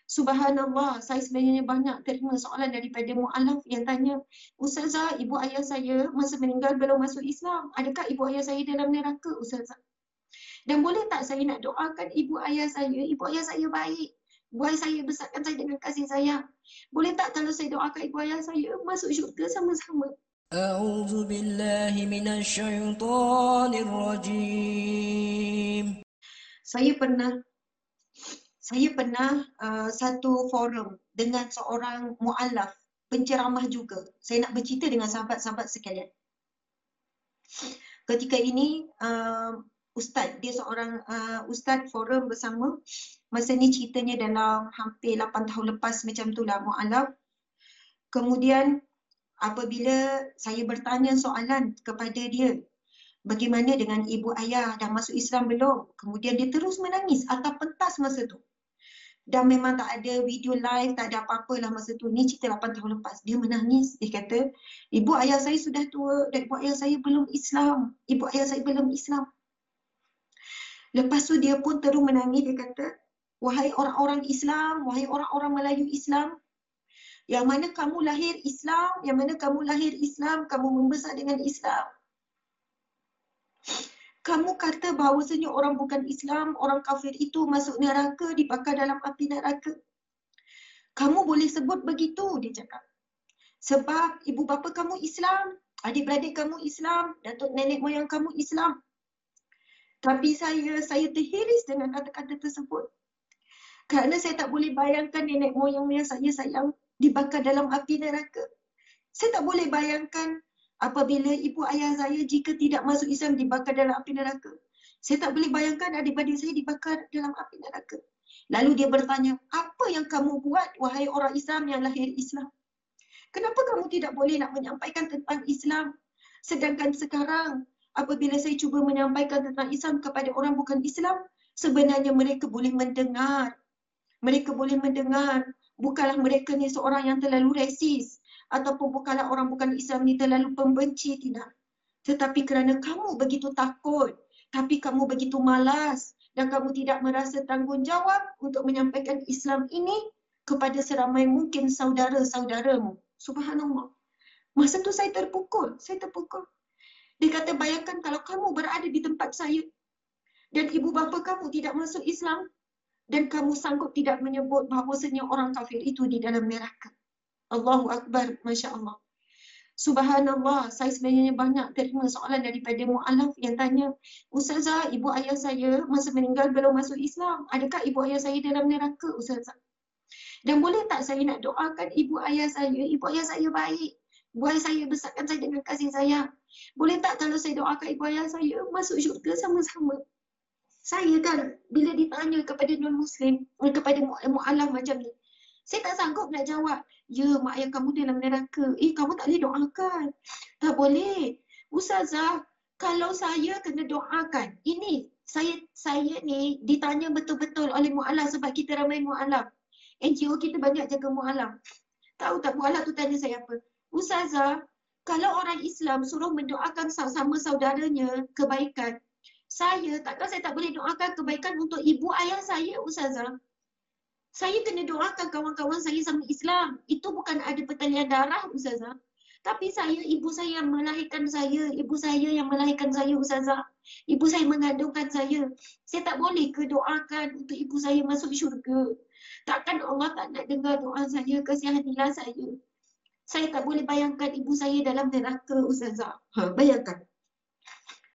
Subhanallah, saya sebenarnya banyak terima soalan daripada mu'alaf yang tanya, Ustazah, ibu ayah saya masa meninggal belum masuk Islam. Adakah ibu ayah saya dalam neraka, Ustazah? Dan boleh tak saya nak doakan ibu ayah saya? Ibu ayah saya baik. Ibu ayah saya besarkan saya dengan kasih sayang. Boleh tak kalau saya doakan ibu ayah saya masuk syurga sama-sama? أعوذ بالله من الشيطان الرجيم. Saya pernah satu forum dengan seorang mu'alaf, penceramah juga. Saya nak bercerita dengan sahabat-sahabat sekalian. Ketika ini, ustaz, dia seorang ustaz forum bersama. Masa ni ceritanya dalam hampir 8 tahun lepas macam tu lah mu'alaf. Kemudian apabila saya bertanya soalan kepada dia, bagaimana dengan ibu ayah, dah masuk Islam belum? Kemudian dia terus menangis atau pentas masa tu. Dan memang tak ada video live, tak ada apa-apa lah masa tu. Ni cerita 8 tahun lepas. Dia menangis. Dia kata, ibu ayah saya sudah tua dan ibu ayah saya belum Islam. Ibu ayah saya belum Islam. Lepas tu dia pun terus menangis. Dia kata, wahai orang-orang Islam, wahai orang-orang Melayu Islam, yang mana kamu lahir Islam, yang mana kamu lahir Islam, kamu membesar dengan Islam. Kamu kata bahawasanya orang bukan Islam, orang kafir itu masuk neraka, dibakar dalam api neraka. Kamu boleh sebut begitu, dia cakap. Sebab ibu bapa kamu Islam, adik-beradik kamu Islam, datuk nenek moyang kamu Islam. Tapi saya terhiris dengan kata-kata tersebut. Kerana saya tak boleh bayangkan nenek moyang yang saya sayang dibakar dalam api neraka. Saya tak boleh bayangkan apabila ibu ayah saya jika tidak masuk Islam dibakar dalam api neraka. Saya tak boleh bayangkan adik-beradik saya dibakar dalam api neraka. Lalu dia bertanya, apa yang kamu buat wahai orang Islam yang lahir Islam? Kenapa kamu tidak boleh nak menyampaikan tentang Islam? Sedangkan sekarang apabila saya cuba menyampaikan tentang Islam kepada orang bukan Islam, sebenarnya mereka boleh mendengar. Mereka boleh mendengar. Bukanlah mereka ni seorang yang terlalu resis ataupun bukanlah orang bukan Islam ni terlalu pembenci, tidak. Tetapi kerana kamu begitu takut, tapi kamu begitu malas dan kamu tidak merasa tanggungjawab untuk menyampaikan Islam ini kepada seramai mungkin saudara-saudaramu. Subhanallah. Masa tu saya terpukul. Dia kata, bayangkan kalau kamu berada di tempat saya dan ibu bapa kamu tidak masuk Islam dan kamu sanggup tidak menyebut bahawasanya orang kafir itu di dalam neraka. Allahu Akbar, Masya Allah. Subhanallah, saya sebenarnya banyak terima soalan daripada mu'alaf yang tanya, Ustazah, ibu ayah saya masa meninggal belum masuk Islam. Adakah ibu ayah saya dalam neraka, Ustazah? Dan boleh tak saya nak doakan ibu ayah saya? Ibu ayah saya baik. Ibu ayah saya besarkan saya dengan kasih sayang. Boleh tak kalau saya doakan ibu ayah saya masuk syurga sama-sama? Saya kan bila ditanya kepada non-Muslim, kepada mu'alaf macam ni, saya tak sanggup nak jawab, ya mak ayah kamu dalam neraka. Kamu tak boleh doakan. Tak boleh. Ustazah, kalau saya kena doakan, ini saya ni ditanya betul-betul oleh mu'alaf sebab kita ramai mu'alaf. NGO kita banyak jaga mu'alaf. Tahu tak mu'alaf tu tanya saya apa? Ustazah, kalau orang Islam suruh mendoakan sama saudaranya kebaikan, takkan saya tak boleh doakan kebaikan untuk ibu ayah saya, Ustazah? Saya kena doakan kawan-kawan saya sama Islam. Itu bukan ada pertalian darah, Ustazah. Tapi ibu saya yang melahirkan saya. Ibu saya yang melahirkan saya, Ustazah. Ibu saya mengandungkan saya. Saya tak boleh ke doakan untuk ibu saya masuk syurga? Takkan Allah tak nak dengar doa saya, kasihanilah saya. Saya tak boleh bayangkan ibu saya dalam neraka, Ustazah. Bayangkan.